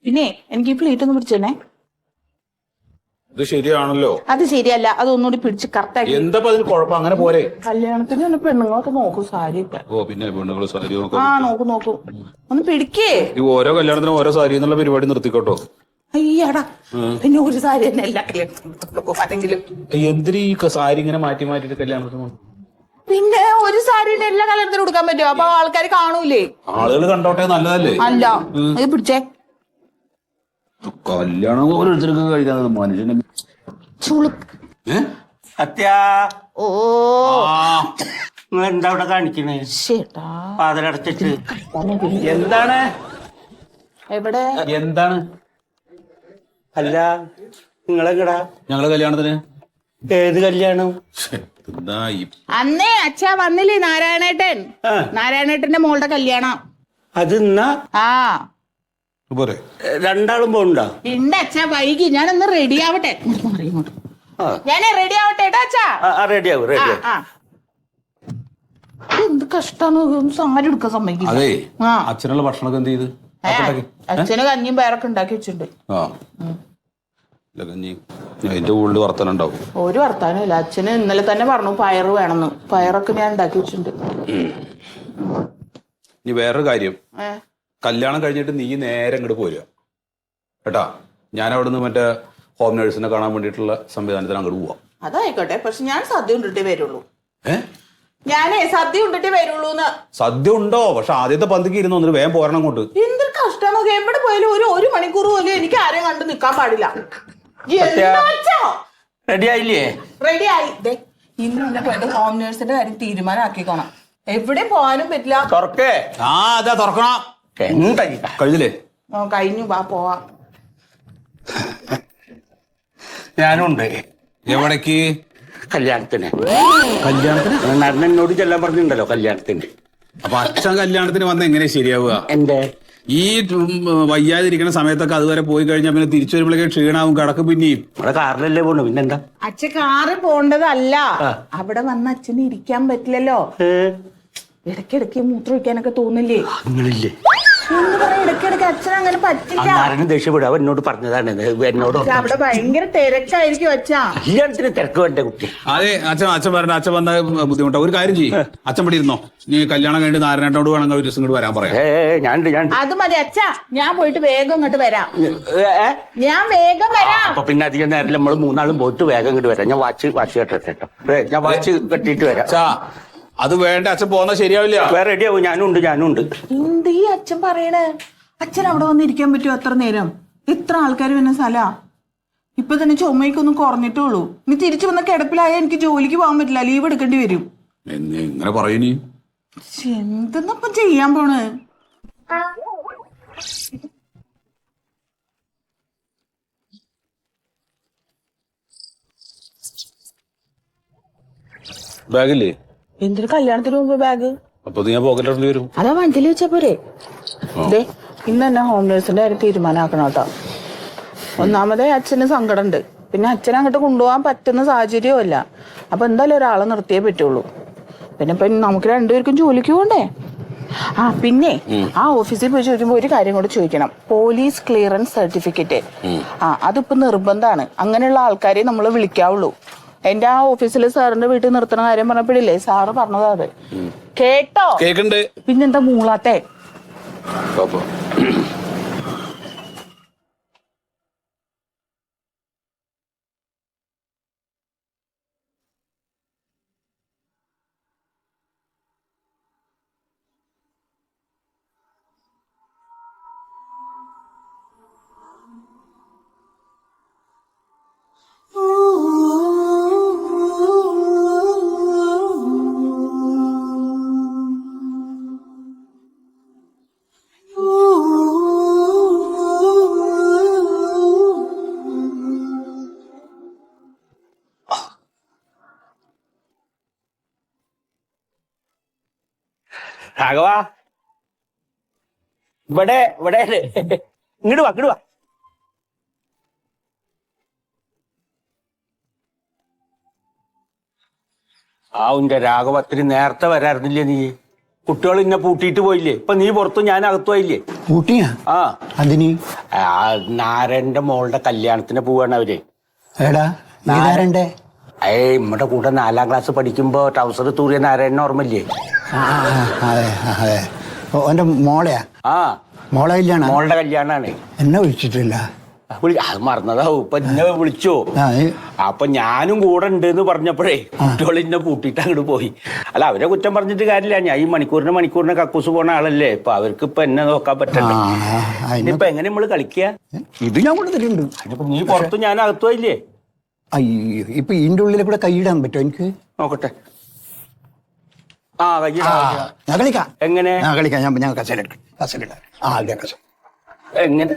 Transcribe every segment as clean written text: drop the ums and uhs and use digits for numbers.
പിന്നെ എനിക്ക് ഈ പ്ലേറ്റ് ഒന്ന് പിടിച്ചേ. ഇത് ശരിയാണല്ലോ. അത് ശരിയല്ല, അതൊന്നുകൂടി പിടിച്ച് കറക്റ്റാക്കി. എന്താ അതിന് കുഴപ്പം? അങ്ങനെ പോരെ. കല്യാണത്തിന് തന്നെ പെണ്ണുങ്ങളൊക്കെ നോക്കൂ സാരി ഒക്കെ. ഓ പിന്നെ പെണ്ണുങ്ങൾ സാരി നോക്കൂ ഒന്ന് പിടിക്കേ. ഈ ഓരോ കല്യാണത്തിനും ഓരോ സാരി എന്നുള്ള പരിപാടി നിർത്തിക്കോട്ടോ. അയ്യടാ, പിന്നെ ഒരു സാരി തന്നെ എല്ലാ കല്യാണത്തിനും. എന്തിനീ സാരി ഇങ്ങനെ മാറ്റി മാറ്റിട്ട് കല്യാണത്തിന്? പിന്നെ ഒരു സാരി എല്ലാ കല്യാണത്തിനും കൊടുക്കാൻ പറ്റുമോ? അപ്പൊ ആൾക്കാർ കാണൂലേ? ആളുകൾ കണ്ടോട്ടെ, നല്ലതല്ലേ? അല്ല, ഇത് പിടിച്ചേ. കല്യാണം ഓരോരുത്തർക്ക് കഴിക്കാൻ മനുഷ്യനെ ഓ എന്താ ഇവിടെ കാണിക്കണേ? പാതിരടച്ചിട്ട് എന്താണ് എവിടെ? എന്താണ്? അല്ല, നിങ്ങളെങ്ങടാ? ഞങ്ങളെ കല്യാണത്തിന്. ഏത് കല്യാണം? അന്നേ അച്ഛാ വന്നില്ലേ നാരായണേട്ടൻ. നാരായണേട്ടന്റെ മോളുടെ കല്യാണം. അത് ഇന്നാ? ആ പോരെ. രണ്ടാളും പോണ്ടാ? ഉണ്ട് അച്ഛാ, വൈകി. ഞാനൊന്ന് റെഡി ആവട്ടെ. ഞാൻ റെഡി ആവട്ടെ കേട്ടോ അച്ഛാ. റെഡിയാവും റെഡിയാവും. എന്ത് കഷ്ടാണ് സാരി എടുക്കാൻ സമ്മതിക്കും. അതെ, അച്ഛനുള്ള ഭക്ഷണമൊക്കെ എന്ത് ചെയ്ത്? അച്ഛന് കഞ്ഞിയും പയറൊക്കെ ഉണ്ടാക്കി വെച്ചിട്ടുണ്ട്. കഞ്ഞി അതിന്റെ ഉള്ളിൽ വർത്തനം ഉണ്ടാവും. ഒരു വർത്താനം ഇല്ല. അച്ഛന് ഇന്നലെ തന്നെ പറഞ്ഞു പയറ് വേണമെന്ന്. പയറൊക്കെ ഞാൻ ഉണ്ടാക്കി വെച്ചിട്ടുണ്ട്. ഇനി വേറൊരു കാര്യം, കല്യാണം കഴിഞ്ഞിട്ട് നീ നേരെ ഇങ്ങോട്ട് പോരുക കേട്ടാ. ഞാൻ അവിടെ നിന്ന് മറ്റേ ഹോം നേഴ്സിനെ കാണാൻ വേണ്ടിയിട്ടുള്ള സംവിധാനത്തിന് അങ്ങോട്ട് പോവാം. അതായിക്കോട്ടെ, പക്ഷെ ഞാൻ സദ്യ ഉണ്ടിട്ടേ വരുള്ളൂ. ഞാനേ സദ്യ ഉണ്ടിട്ടേ വരുള്ളൂ. സദ്യ ഉണ്ടോ? പക്ഷെ ആദ്യത്തെ പന്തിക്ക് ഇരുന്ന് വന്നിട്ട് വേഗം പോരണം കൊണ്ട്. എന്തൊരു കഷ്ടമാണ്. എവിടെ പോയാലും ഒരു മണിക്കൂർ പോലും എനിക്ക് ആരെയും കണ്ട് നിക്കാൻ പാടില്ല. റെഡി ആയില്ലേ? റെഡി ആയി. ഇന്ന് പോയിട്ട് ഹോം നേഴ്സിന്റെ കാര്യം തീരുമാനമാക്കിക്കോണം. എവിടെ പോകാനും പറ്റില്ല. തുറക്കേ. അതാ തുറക്കണം. കഴിഞ്ഞില്ലേ? കഴിഞ്ഞു, വാ പോവാം. ഞാനുണ്ട്. എവിടേക്ക്? കല്യാണത്തിന്. കല്യാണത്തിന്? നടൻ എന്നോട് ചെല്ലാൻ പറഞ്ഞിട്ടുണ്ടല്ലോ കല്യാണത്തിന്. അപ്പൊ അച്ഛൻ കല്യാണത്തിന് വന്ന എങ്ങനെ ശരിയാവുക? എന്തേ ഈ വയ്യാതിരിക്കുന്ന സമയത്തൊക്കെ അതുവരെ പോയി കഴിഞ്ഞാൽ പിന്നെ തിരിച്ചു വരുമ്പോഴേക്കും ക്ഷീണാവും, കിടക്കും. പിന്നെയും ഇവിടെ കാറിലല്ലേ പോണു, പിന്നെന്താ? അച്ഛൻ കാറിൽ പോണ്ടതല്ല, അവിടെ വന്ന് അച്ഛന് ഇരിക്കാൻ പറ്റില്ലല്ലോ. ഇടയ്ക്കിടയ്ക്ക് മൂത്രം ഒഴിക്കാനൊക്കെ തോന്നില്ലേ? നിങ്ങളില്ലേ ഇടയ്ക്കിടയ്ക്ക് അച്ഛൻ അങ്ങനെ പറ്റില്ല. ദേഷ്യപ്പെടും. അവൻ എന്നോട് പറഞ്ഞതാണ്. എന്നോട് അവിടെ ഭയങ്കര തിരക്കായിരിക്കും അച്ഛാ. കല്യാണത്തിന് തിരക്ക് വേണ്ട കുട്ടി. അതെ, അച്ഛൻ പറഞ്ഞ അച്ഛൻ വന്ന ബുദ്ധിമുട്ടാ. ഒരു കാര്യം ചെയ്യും, അച്ഛൻ ഇവിടെ ഇരുന്നോ. നീ കല്യാണം കഴിഞ്ഞിട്ട് നാരായണോട് വേണമെങ്കിൽ ഒരു ദിവസം ഇങ്ങോട്ട് വരാൻ പറയാം. അത് മതി അച്ഛാ, ഞാൻ പോയിട്ട് വേഗം ഇങ്ങോട്ട് വരാം. ഞാൻ വേഗം വരാം. അപ്പൊ പിന്നെ അധികം നേരം നമ്മൾ മൂന്നാളും പോയിട്ട് വേഗം ഇങ്ങോട്ട് വരാം. ഞാൻ വാച്ച് കെട്ടെ കേട്ടോ. ഞാൻ വാച്ച് കെട്ടിയിട്ട് വരാം. അത് വേണ്ട, അച്ഛൻ പോകുന്ന ശരിയാവില്ല. വേറെ റെഡിയാവും. ഞാനുണ്ട്. എന്ത് ഈ അച്ഛൻ പറയണേ? അച്ഛൻ അവിടെ വന്നിരിക്കാൻ പറ്റുമോ അത്ര നേരം? ഇത്ര ആൾക്കാർ വരുന്ന സ്ഥലാ. ഇപ്പൊ തന്നെ ചുമയ്ക്കൊന്നും കുറഞ്ഞിട്ടുള്ളൂ. ഇനി തിരിച്ചു വന്ന കിടപ്പിലായ എനിക്ക് ജോലിക്ക് പോകാൻ പറ്റില്ല, ലീവ് എടുക്കേണ്ടി വരും. എങ്ങനെ പറയണീ? എന്തെന്നപ്പം ചെയ്യാൻ പോണ്? ബാഗില്ലേ? എന്തൊരു കല്യാണത്തിന് മുമ്പ് ബാഗ്? അപ്പൊ നീ പോക്കറ്റ് വരും. അതാ വണ്ടിയിൽ വെച്ചാ പോരെ. ഇന്ന് തന്നെ ഹോം നേഴ്സിന്റെ കാര്യം തീരുമാനമാക്കണം കേട്ടോ. ഒന്നാമതേ അച്ഛന് സങ്കടമുണ്ട്. പിന്നെ അച്ഛനെ അങ്ങോട്ട് കൊണ്ടുപോകാൻ പറ്റുന്ന സാഹചര്യവും അല്ല. അപ്പൊ എന്തായാലും ഒരാളെ നിർത്തിയേ പറ്റുള്ളൂ. പിന്നെ ഇപ്പൊ നമുക്ക് രണ്ടുപേർക്കും ജോലിക്ക് പോകണ്ടേ? പിന്നെ ആ ഓഫീസിൽ പോയി ചോദിക്കുമ്പോ ഒരു കാര്യം കൂടെ ചോദിക്കണം. Police clearance certificate. അതിപ്പോ നിർബന്ധമാണ്. അങ്ങനെയുള്ള ആൾക്കാരെ നമ്മൾ വിളിക്കാവുള്ളൂ. എന്റെ ആ ഓഫീസിലെ സാറിന്റെ വീട്ടിൽ നിർത്തണ കാര്യം പറഞ്ഞപ്പോഴില്ലേ സാറ് പറഞ്ഞതാ അത്. കേട്ടോ? കേക്കണ്ട്. പിന്നെന്താ മൂളാത്തെ? രാഘവാ, ഇവിടെ ഇങ്ങോട്ട് വാ. ഉന്റെ രാഘവ, ഇത്തിരി നേരത്തെ വരാറുന്നില്ലേ നീ? കുട്ടികൾ ഇന്നെ പൂട്ടിയിട്ട് പോയില്ലേ? ഇപ്പൊ നീ പുറത്തും ഞാൻ അകത്തുമായില്ലേ? ഊട്ടിയാ? ആ അതിന് നാരായണന്റെ മോളുടെ കല്യാണത്തിന് പോവാണ് അവര്. ഏടാ നാരായണന്റെ? നമ്മുടെ കൂടെ 4ാം ക്ലാസ് പഠിക്കുമ്പോ ട്രൗസർ തൂറിയ നാരായണൻ ഓർമ്മയില്ലേ? അതെ അതെ. ഓന്റെ മോളെയാ? ആ മോളെ കല്യാണം? മോളുടെ കല്യാണാണ്. എന്നെ വിളിച്ചിട്ടില്ല. അത് മറന്നതാവും. ഇപ്പൊ എന്നെ വിളിച്ചോ? അപ്പൊ ഞാനും കൂടെ ഉണ്ടെന്ന് പറഞ്ഞപ്പോഴേ കുട്ടികൾ എന്നെ കൂട്ടിയിട്ട് അങ്ങോട്ട് പോയി. അല്ല, അവരെ കുറ്റം പറഞ്ഞിട്ട് കാര്യമില്ല. ഞാൻ ഈ മണിക്കൂറിന് കക്കൂസ് പോണ ആളല്ലേ. ഇപ്പൊ അവർക്ക് ഇപ്പൊ എന്നെ നോക്കാൻ പറ്റണ്ട. ഇനിയിപ്പൊ എങ്ങനെ നമ്മള് കളിക്കുക? ഇത് ഞാൻ കൊടുത്തിട്ടുണ്ട്. നീ പുറത്ത് ഞാൻ അകത്തുപോയില്ലേ? അയ്യോ, ഇപ്പൊ ഇതിന്റെ ഉള്ളിൽ കൂടെ കൈയിടാൻ പറ്റുമോ എനിക്ക്? നോക്കട്ടെ. ആ ഞാൻ കളിക്കാം. എങ്ങനെ? കളിക്കാം. ഞാൻ കസേര എടുക്കാം. കസേര ഇടാം. അതെ കസേര. എങ്ങനെ?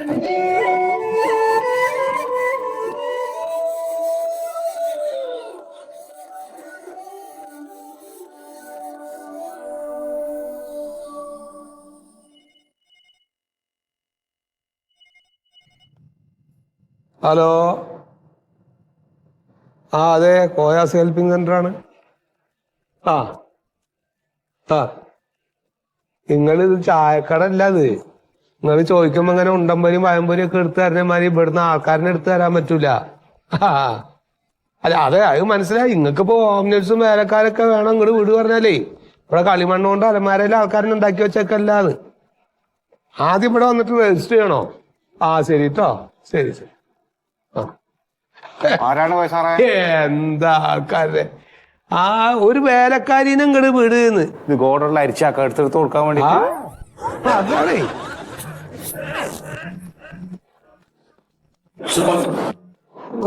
ഹലോ, അതെ, കോയാസ് ഹെൽപ്പിംഗ് സെന്റർ ആണ്. ആ ആ നിങ്ങളിത് ചായക്കട അല്ല. അത് നിങ്ങൾ ചോദിക്കുമ്പോ ഇങ്ങനെ ഉണ്ടമ്പരിയും പഴംപൊരിയും ഒക്കെ എടുത്തു തരുന്ന മാതിരി ഇവിടുന്ന് ആൾക്കാരനെ എടുത്തു തരാൻ പറ്റൂല. അല്ല, അതെ, അത് മനസ്സിലായി. നിങ്ങൾക്കിപ്പോ ഹോം നേഴ്സും വേലക്കാരൊക്കെ വേണം. ഇങ്ങോട്ട് വീട് പറഞ്ഞാലേ ഇവിടെ കളിമണ്ണ് കൊണ്ട് അലമാരയിലെ ആൾക്കാരനെ ഉണ്ടാക്കി വെച്ചേക്കല്ലാന്ന്. ആദ്യം ഇവിടെ വന്നിട്ട് രജിസ്റ്റർ ചെയ്യണോ? ശരി കേട്ടോ. ശരി. എന്താ ആൾക്കാരെ ഒരു വേലക്കാരിനെ ഇങ്ങട് വീടുന്ന് ഇത് ഗോഡറിൽ അരിച്ചാക്ക എടുത്തെടുത്ത് കൊടുക്കാൻ വേണ്ടി. അതാണേ.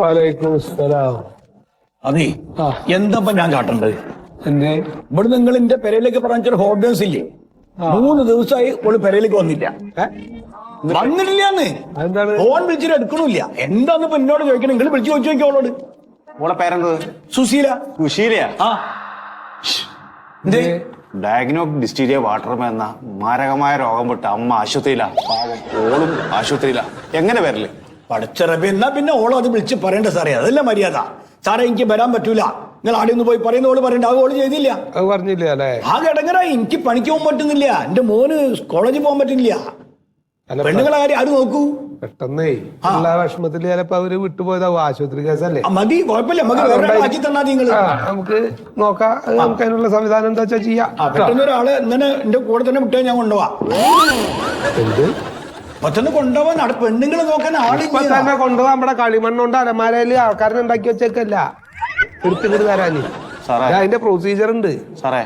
വലൈക്കും അസ്സലാം. അതെ, എന്താ ഞാൻ കാട്ടേണ്ടത്? എന്തേ? ഇവിടെ നിങ്ങൾ എന്റെ പെരയിലേക്ക് പറഞ്ഞൊരു ഹോർഡേഴ്സ് ഇല്ലേ? 3 ദിവസമായി ഓള് പെരയിലേക്ക് വന്നില്ല. വന്നിട്ടില്ലാന്ന്. എന്താണ്? ഫോൺ വിളിച്ചിട്ട് എടുക്കണില്ല. എന്താന്ന് ഇപ്പൊ എന്നോട് ചോദിക്കണം. നിങ്ങൾ വിളിച്ചു ചോദിച്ചു ഓളോട്. ഓളെ പേരെന്തത്? സുശീല. സുശീലയാ? ആ എന്തേ? ഡയഗ്നോക് ഡിസ്റ്റീരിയ വാട്ടർമ എന്ന മാരകമായ രോഗം വിട്ട് അമ്മ ആശുപത്രിയിലാ. പാവം ഓളും ആശുപത്രിയിലാ. എങ്ങനെ വരല്? പഠിച്ചറബി. എന്നാ പിന്നെ ഓളോ അത് വിളിച്ച് പറയണ്ട സാറേ. അതല്ല മര്യാദ. സാറേ എനിക്ക് വരാൻ പറ്റൂല, നിങ്ങൾ ആടെ ഒന്ന് പോയി പറയുന്ന ഓള് പറയണ്ട. അത് ഓള് ചെയ്തില്ല. അത് പറഞ്ഞില്ല അല്ലേ? ആകെ ഇടങ്ങറായി. എനിക്ക് പണിക്ക് പോകാൻ പറ്റുന്നില്ല. എന്റെ മോന് കോളേജിൽ പോകാൻ പറ്റുന്നില്ല. പെണ്ണുങ്ങളെ കാര്യം ആരും നോക്കൂ. പെട്ടെന്നേ എല്ലാ വിഷമത്തില് ചിലപ്പോ അവര് വിട്ടുപോയതാവും. ആശുപത്രി കേസല്ലേ? മതി, കുഴപ്പമില്ല. നമുക്ക് ആക്കി തന്നാ നിങ്ങൾ. നമുക്ക് നോക്കാം. നമുക്ക് അതിനുള്ള സംവിധാനം എന്താ വെച്ചാൽ ചെയ്യാം. പെട്ടെന്ന് ഒരാള് ഇങ്ങനെ എന്റെ കൂടെ തന്നെ വിട്ടേ ഞാൻ കൊണ്ടുപോവാ. എന്ത് പെട്ടെന്ന് കൊണ്ടുപോവാൻ അവിടെ പെണ്ണുങ്ങളെ നോക്കാൻ ഇപ്പൊ തന്നെ കൊണ്ടുപോകാൻ? നമ്മുടെ കളിമണ്ണുകൊണ്ട് അലമാരയില് ആൾക്കാരെ ഉണ്ടാക്കി വെച്ചേക്കല്ല, എടുത്തിങ്ങോട്ട് തരാന്. സാറേ, അതിന്റെ പ്രൊസീജിയർ ഉണ്ട്. സാറേ,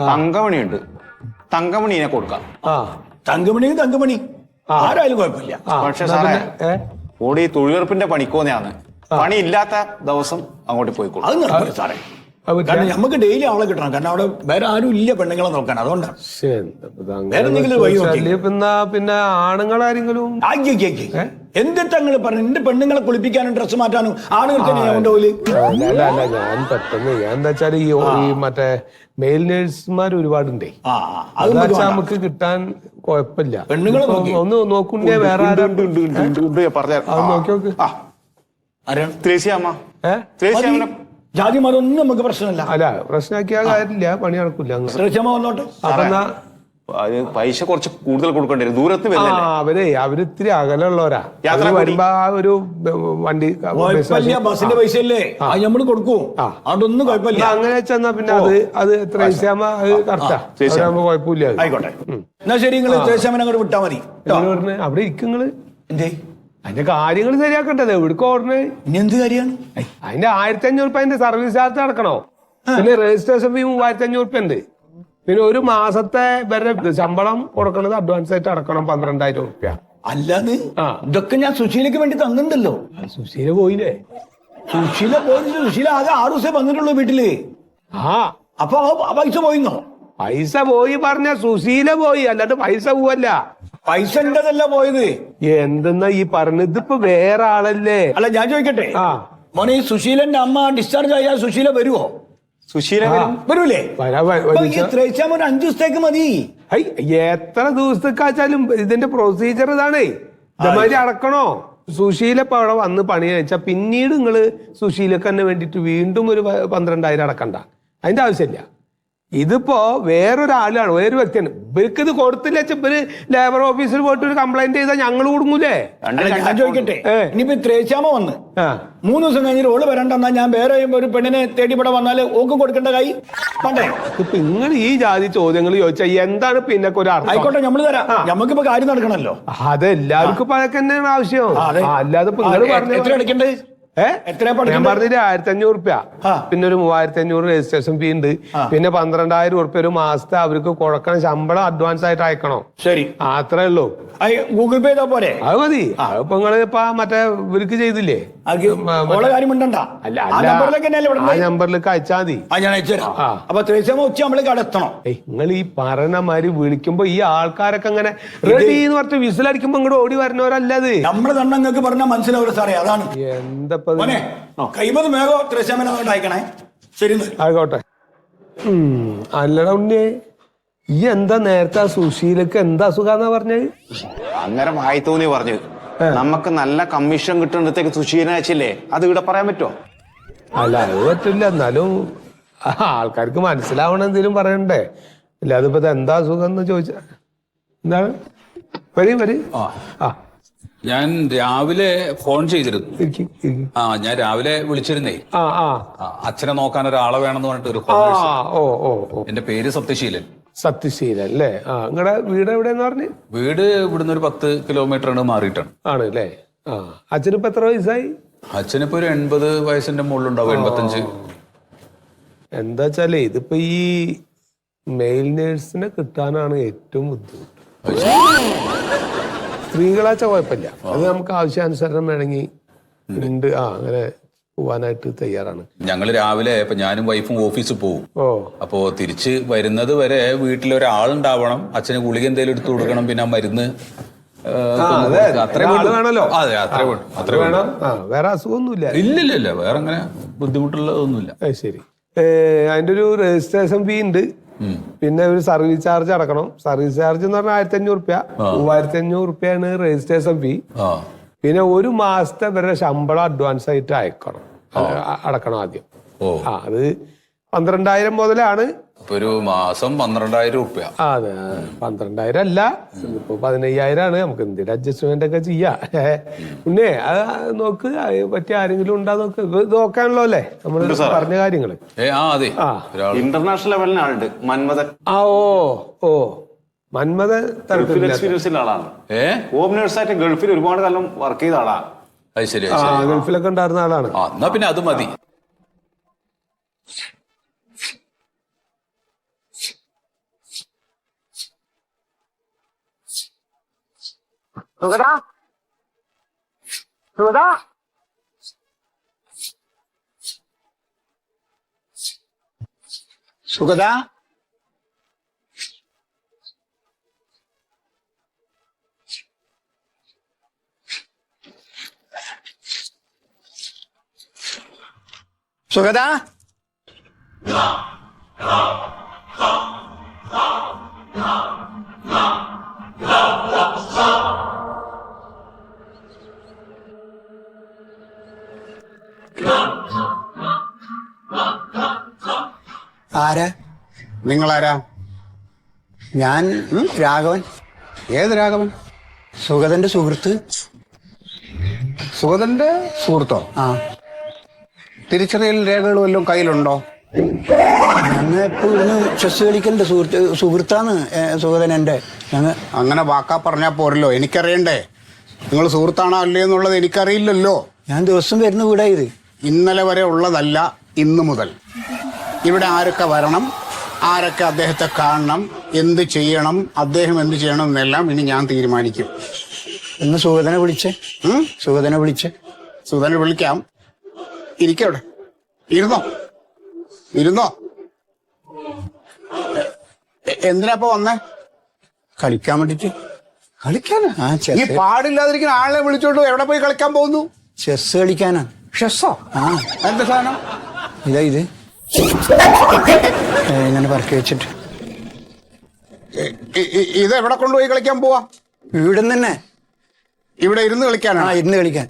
തങ്കമണിയുണ്ട്. തങ്കമണിനെ കൊടുക്കാം. തങ്കമണി ആരായാലും കുഴപ്പമില്ല. പക്ഷെ സാറേ, ഓടി തൊഴിലുറപ്പിന്റെ പണിക്കോന്നെയാണ്. പണി ഇല്ലാത്ത ദിവസം അങ്ങോട്ട് പോയിക്കോളൂ. അത് നടക്കില്ല സാറേ. കാരണം നമുക്ക് ഡെയിലി ആളെ കിട്ടണം. കാരണം അവിടെ വേറെ ആരും ഇല്ല പെണ്ണുങ്ങളെ നോക്കാൻ. അതുകൊണ്ടാണ്. പിന്നെ ആണുങ്ങളാരെങ്കിലും എന്തിട്ടങ്ങൾ പറഞ്ഞു എന്റെ പെണ്ണുങ്ങളെ കുളിപ്പിക്കാനും ഡ്രസ്സ് മാറ്റാനും ആണുങ്ങൾക്ക് കൊണ്ടുപോയി. അല്ല, ഞാൻ പെട്ടെന്ന് എന്താ വെച്ചാൽ ഈ മറ്റേ മെയിൽ നേഴ്സുമാർ ഒരുപാടുണ്ടേ. അത് നമുക്ക് കിട്ടാൻ കുഴപ്പമില്ല. പെണ്ണുങ്ങളെ ഒന്ന് നോക്കുണ്ടേ? വേറെ നോക്കി നോക്ക്. ജാതി മതമൊന്നും നമുക്ക് പ്രശ്നമല്ല. അല്ല, പ്രശ്നമാക്കിയാൽ കാര്യമില്ല, പണി നടക്കില്ല. വന്നോട്ടെ. പൈസ കുറച്ച് കൂടുതൽ കൊടുക്കേണ്ടി വരും. ദൂരത്ത് അവര് ഇത്തിരി അകലുള്ളവരാ. വരുമ്പോ ഒരു വണ്ടി ബസിന്റെ പൈസ അല്ലേ നമ്മള് കൊടുക്കും. അതൊന്നും കുഴപ്പമില്ല. അങ്ങനെ വെച്ചാ പിന്നെ അത് എത്ര പൈസയാകുമ്പോ അത് കറക്റ്റാ. കുഴപ്പമില്ല. ആയിക്കോട്ടെ. എന്നാ ശരി, നിങ്ങൾ ത്രേസ്യാമനെ അങ്ങോട്ട് വിട്ടാ മതി. അവിടെ ഇരിക്കുങ്ങള് എന്തേ? അതിന്റെ കാര്യങ്ങൾ ശരിയാക്കണ്ടത്. എവിടേക്ക് ഓടണേ? ഇനി എന്ത് കാര്യമാണ്? അതിന്റെ 1500 അതിന്റെ സർവീസ് ചാർജ് അടക്കണോ? പിന്നെ രജിസ്ട്രേഷൻ ഫീ 3500 ഉണ്ട്. പിന്നെ ഒരു മാസത്തെ വരെ ശമ്പളം കൊടുക്കണത് അഡ്വാൻസ് ആയിട്ട് അടക്കണം 12000 അല്ലാന്ന്. ഇതൊക്കെ ഞാൻ സുശീലക്ക് വേണ്ടി തന്നിട്ടുണ്ടല്ലോ. സുശീല പോയില്ലേ? സുശീല പോയിട്ട് സുശീല ആകെ 6 ദിവസമേ വന്നിട്ടുള്ളൂ വീട്ടില്. അപ്പൊ ആ പൈസ പോയിന്നോ? പൈസ പോയി പറഞ്ഞ സുശീല പോയി, അല്ലാണ്ട് പൈസ പോവല്ല. പൈസ എന്റെതല്ല പോയത്. എന്തെന്നാ ഈ പറഞ്ഞത്? ഇതിപ്പോ വേറെ ആളല്ലേ? അല്ല, ഞാൻ ചോദിക്കട്ടെ മോനെ, ഈ സുശീലന്റെ അമ്മ ഡിസ്ചാർജ് ആയാൽ സുശീല വരുവോ? സുശീല വരൂലേ? 5 ദിവസത്തേക്ക് മതി. എത്ര ദിവസത്തേക്കാച്ചാലും ഇതിന്റെ പ്രൊസീജിയർ ഇതാണേ. ഇതേമാതിരി അടക്കണോ? സുശീല ഇപ്പൊ അവിടെ വന്ന് പണി കഴിച്ചാൽ പിന്നീട് നിങ്ങള് സുശീലക്ക് തന്നെ വേണ്ടിട്ട് വീണ്ടും ഒരു 12000 അടക്കണ്ട. അതിന്റെ ആവശ്യമില്ല. ഇതിപ്പോ വേറൊരാളാണ്, വേറൊരു വ്യക്തിയാണ്. ഇവർക്ക് ഇത് കൊടുത്തില്ല ഇവര് ലേബർ ഓഫീസിൽ പോയിട്ട് ഒരു കംപ്ലൈന്റ് ചെയ്താൽ ഞങ്ങൾ കൊടുങ്ങൂലേ? ഞാൻ ചോദിക്കട്ടെ, ഇനിയിപ്പോ ത്രേശ്യാമ വന്ന് ആ 3 ദിവസം കഴിഞ്ഞിട്ട് ഓള് വരണ്ടെന്നാ ഞാൻ വേറെ ഒരു പെണ്ണിനെ തേടി ഇവിടെ വന്നാല് ഓക്ക് കൊടുക്കേണ്ട കൈ പണ്ടേ? ഇപ്പൊ നിങ്ങൾ ഈ ജാതി ചോദ്യങ്ങൾ ചോദിച്ചാൽ എന്താണ് പിന്നെ ഒരു അർത്ഥം? ആയിക്കോട്ടെ, നമ്മള് തരാം. നമുക്കിപ്പോ കാര്യം നടക്കണല്ലോ. അതെല്ലാവർക്കും ഇപ്പൊ അതൊക്കെ തന്നെയാണ് ആവശ്യം. അല്ലാതെ ഇപ്പൊ നിങ്ങൾ പറഞ്ഞ എത്ര അടിക്കണ്ടേ? ഞാൻ പറഞ്ഞിട്ട് 1500 റുപ്യ, പിന്നെ ഒരു 3500 രജിസ്ട്രേഷൻ ഫീ ഉണ്ട്, പിന്നെ 12000 റുപ്യ ഒരു മാസത്തെ അവർക്ക് കൊടുക്കണ ശമ്പളം അഡ്വാൻസ് ആയിട്ട് അയക്കണം. ശരി, അത്രേ ഉള്ളൂ. ഗൂഗിൾ പേ ചെയ്താ പോരെ? അത് മതി. അതിപ്പോ നിങ്ങള് ഇപ്പൊ മറ്റേ ഇവർക്ക് ചെയ്തില്ലേ? കാര്യം മിണ്ടണ്ട. ആ നമ്പറിലേക്ക് അയച്ചാ മതി. ഞാൻ അയച്ചുതരാം. അപ്പൊ ത്രേശ്യാമ ഉച്ച നമ്മളേക്ക് അവിടെ എത്തണം. നിങ്ങൾ ഈ പറയുന്ന മാതിരി വിളിക്കുമ്പോ ഈ ആൾക്കാരൊക്കെ അങ്ങനെ റെഡി എന്ന് പറഞ്ഞിട്ട് വിസിലടിക്കുമ്പോ ഇങ്ങോട്ട് ഓടി വരുന്നവരല്ലത്. നമ്മുടെ തന്നെ നിങ്ങൾക്ക് പറഞ്ഞാൽ മനസ്സിലാവില്ല സാറേ. അതാണ് എന്താ കൈമത് മേഘോ ത്രേശ്യാമനെ അയക്കണേ. ശരി, ആയിക്കോട്ടെ. അല്ലടാ ഉണ്ണിയെ, ഈ എന്താ നേരത്തെ സുശീലക്ക് എന്താ അസുഖാന്നാ പറഞ്ഞത്? അന്നേരം വായി തോന്നി പറഞ്ഞു. നമുക്ക് നല്ല കമ്മീഷൻ കിട്ടുന്നിടത്തേക്ക് സുശീലനെ അയച്ചില്ലേ, അത് ഇവിടെ പറയാൻ പറ്റുമോ? അല്ല, അത് പറ്റില്ല. എന്നാലും ആൾക്കാർക്ക് മനസ്സിലാവണം എന്തെങ്കിലും പറയണ്ടേ? ഇല്ല, അതിപ്പോ എന്താ അസുഖം എന്ന് ചോദിച്ച എന്താണ്? വരും. ഞാൻ രാവിലെ ഫോൺ ചെയ്തിരുന്നു. ഞാൻ രാവിലെ വിളിച്ചിരുന്നേ. അച്ഛനെ നോക്കാൻ ഒരാളെ വേണമെന്ന് പറഞ്ഞിട്ട് ഒരു ഫോൺ. എന്റെ പേര് സത്യശീലൻ. സത്യശീലൻ അല്ലേ? നിങ്ങളുടെ വീട് എവിടെയെന്ന് പറഞ്ഞു? വീട് ഇവിടുന്ന് ഒരു 10 കിലോമീറ്റർ മാറിയിട്ടാണ്. ആണ് അല്ലേ? അച്ഛനിപ്പോ എത്ര വയസ്സായി? അച്ഛനിപ്പോ ഒരു 80 വയസ്സിന്റെ മുകളിലുണ്ടാവും, 85. എന്താ വെച്ചാലേ ഇതിപ്പോ ഈ മെയിൽ നേഴ്സിനെ കിട്ടാനാണ് ഏറ്റവും ബുദ്ധിമുട്ട്. സ്ത്രീകളാച്ച കുഴപ്പമില്ല, അത് നമുക്ക് ആവശ്യാനുസരണം വേണമെങ്കിൽ ഉണ്ട്. അങ്ങനെ പോവാനായിട്ട് തയ്യാറാണ്. ഞങ്ങള് രാവിലെ ഇപ്പൊ ഞാനും വൈഫും ഓഫീസിൽ പോകും. അപ്പോ തിരിച്ച് വരുന്നത് വരെ വീട്ടിലൊരാളുണ്ടാവണം. അച്ഛന് ഗുളിക എന്തെങ്കിലും എടുത്തു കൊടുക്കണം, പിന്നെ മരുന്ന് വേണല്ലോ. അതെ, അത്ര വേണം. വേറെ അസുഖമൊന്നുമില്ല? ഇല്ല, വേറെ അങ്ങനെ ബുദ്ധിമുട്ടുള്ളതൊന്നുമില്ല. ശരി. അതിന്റെ ഒരു രജിസ്ട്രേഷൻ ഫീ ഉണ്ട്, പിന്നെ ഒരു സർവീസ് ചാർജ് അടക്കണം. സർവീസ് ചാർജ് എന്ന് പറഞ്ഞാൽ 1500 റുപ്യ, 3500 റുപ്യാണ് രജിസ്ട്രേഷൻ ഫീ. പിന്നെ ഒരു മാസത്തെ വരെ ശമ്പളം അഡ്വാൻസ് ആയിട്ട് അടക്കണം ആദ്യം. അത് 12000 മുതലാണ്. ഒരു മാസം 12000 റുപ്യ. അതെ, 12000 അല്ല, ഇപ്പൊ 15000 ആണ്. നമുക്ക് എന്തെങ്കിലും അഡ്ജസ്റ്റ്മെന്റ് ഒക്കെ ചെയ്യാം. പിന്നെ അത് നോക്ക്, പറ്റിയ ആരെങ്കിലും ഉണ്ടാ നോക്ക്. നോക്കാണല്ലോ അല്ലേ നമ്മള് പറഞ്ഞ കാര്യങ്ങള്. ഇന്റർനാഷണൽ ലെവലിന് ആളുണ്ട്, മന്മഥൻ. ഓ മന്മഥ എക്സ്പീരിയൻസ് ഉള്ള ആളാണ്. ഹോം നേഴ്സായിട്ട് ഗൾഫിൽ ഒരുപാട് കാലം വർക്ക് ചെയ്ത ആളാണ്. ഗൾഫിലൊക്കെ ഉണ്ടായിരുന്ന ആളാണ്. എന്നാ പിന്നെ അത് മതി. സുഗത, സുഗത, ആരാ? നിങ്ങളാരാ? ഞാൻ രാഘവൻ. ഏത് രാഘവൻ? സുഗതന്റെ സുഹൃത്ത്. സുഗതന്റെ സുഹൃത്തോ? തിരിച്ചറിയൽ രേഖകൾ വല്ലതും കയ്യിലുണ്ടോ? ഞങ്ങൾ എപ്പോഴും ചെസ് കളിക്കലുണ്ട്. സുഹൃത്താണ് സുഗതൻ എൻ്റെ. ഞങ്ങൾ അങ്ങനെ വാക്കാ പറഞ്ഞാൽ പോരല്ലോ, എനിക്കറിയണ്ടേ. നിങ്ങൾ സുഹൃത്താണോ അല്ലേ എന്നുള്ളത് എനിക്കറിയില്ലല്ലോ. ഞാൻ ദിവസം വരുന്ന വീടാ ഇത്. ഇന്നലെ വരെ ഉള്ളതല്ല, ഇന്നു മുതൽ. ഇവിടെ ആരൊക്കെ വരണം, ആരൊക്കെ അദ്ദേഹത്തെ കാണണം, എന്ത് ചെയ്യണം, അദ്ദേഹം എന്ത് ചെയ്യണം എന്നെല്ലാം ഇനി ഞാൻ തീരുമാനിക്കും. ഇന്ന് സുഗതനെ വിളിച്ചേ. സുഗതനെ വിളിക്കാം. ഇരിക്കവിടെ, ഇരുന്നോ. എന്തിനാ വന്നേ? കളിക്കാൻ വേണ്ടിട്ട്. കളിക്കാനാ? ഈ പാടില്ലാതിരിക്കുന്ന ആളെ വിളിച്ചോണ്ട് എവിടെ പോയി കളിക്കാൻ പോകുന്നു? ചെസ് കളിക്കാനാ. ഷെസ്സോ? എന്താ സാധനം? ഇത് ഇങ്ങനെ പറക്കി വെച്ചിട്ട്. ഇത് എവിടെ കൊണ്ടുപോയി കളിക്കാൻ പോവാ? ഇവിടെ തന്നെ. ഇവിടെ ഇരുന്ന് കളിക്കാനാ? ഇരുന്ന് കളിക്കാൻ.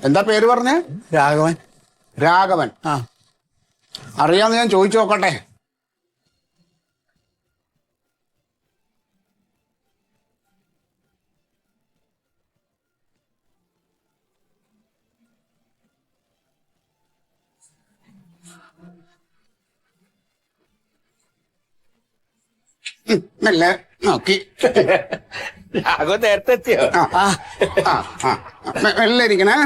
എന്താ പേര് പറഞ്ഞേ? രാഘവൻ. രാഘവൻ. അറിയാന്ന് ഞാൻ ചോദിച്ചു നോക്കട്ടെ. മെല്ലെ നോക്കി. രാഘവൻ നേരത്തെ എത്തിയോ? മെല്ലെ ഇരിക്കണേ,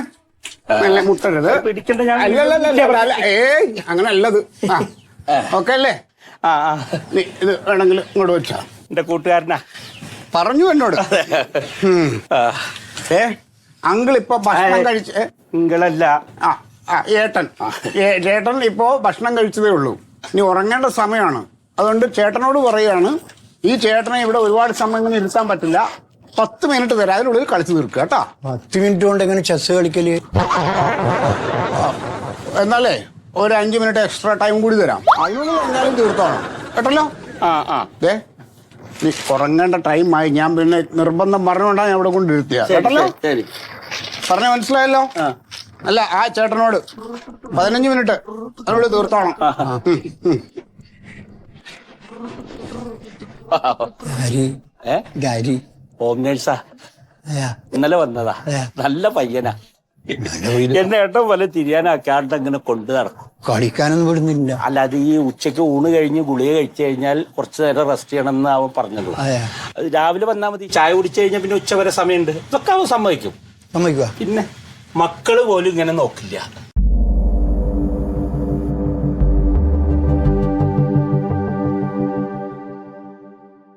മെല്ലെ മുട്ടരുത്. പിടിക്കണ്ട ഞാൻ. അല്ല, ഏയ് അങ്ങനെ അല്ലത്. ഓക്കെ അല്ലേ? നീ ഇത് വേണമെങ്കിൽ ഇങ്ങോട്ട് വെച്ചാ. എന്റെ കൂട്ടുകാരനാ പറഞ്ഞു എന്നോട്. അങ്കിൾ ഇപ്പൊ ഭക്ഷണം കഴിച്ച് നിങ്ങളല്ല ഏട്ടൻ ചേട്ടൻ ഇപ്പോ ഭക്ഷണം കഴിച്ചതേ ഉള്ളൂ. ഇനി ഉറങ്ങേണ്ട സമയമാണ്. അതുകൊണ്ട് ചേട്ടനോട് പറയുകയാണ്, ഈ ചേട്ടനെ ഇവിടെ ഒരുപാട് സമയം ഇങ്ങനെ ഇരുത്താൻ പറ്റില്ല. 10 മിനിറ്റ് തരാം, അതിനുള്ളിൽ കളിച്ചു തീർക്കുക കേട്ടോ. 10 മിനിറ്റ് കൊണ്ട് എങ്ങനെ ചെസ് കളിക്കല്? എന്നാലേ ഒരു 5 മിനിറ്റ് എക്സ്ട്രാ ടൈം കൂടി തരാം. അതിനുള്ളിൽ പറഞ്ഞാലും തീർത്തോണം കേട്ടല്ലോ. ദേ നീ ഉറങ്ങേണ്ട ടൈമായി. ഞാൻ പിന്നെ നിർബന്ധം പറഞ്ഞുകൊണ്ടാണ് ഞാൻ ഇവിടെ കൊണ്ടിരുത്തിയ കേട്ടല്ലോ. പറഞ്ഞ മനസ്സിലായല്ലോ? അല്ല, ആ ചേട്ടനോട് 15 മിനിറ്റ് അതിനുള്ളിൽ തീർത്തോണം. ഹോം നേഴ്സാ, ഇന്നലെ വന്നതാ. നല്ല പയ്യനാ. എന്നെ ഏട്ടൻ പോലെ തിരിയാനാക്കാണ്ട് അങ്ങനെ കൊണ്ടു നടക്കും. കളിക്കാനൊന്നും വിടുന്നില്ല. അല്ലാതെ ഈ ഉച്ചയ്ക്ക് ഊണ് കഴിഞ്ഞ് ഗുളിക കഴിച്ചു കഴിഞ്ഞാൽ കുറച്ചു നേരം റെസ്റ്റ് ചെയ്യണം എന്ന് അവൻ പറഞ്ഞുള്ളൂ. രാവിലെ വന്നാൽ മതി. ചായ കുടിച്ചു കഴിഞ്ഞാൽ പിന്നെ ഉച്ച വരെ സമയമുണ്ട്. ഇതൊക്കെ അവൻ സമ്മതിക്കും. സമ്മതിക്കുക. പിന്നെ മക്കള് പോലും ഇങ്ങനെ നോക്കില്ല.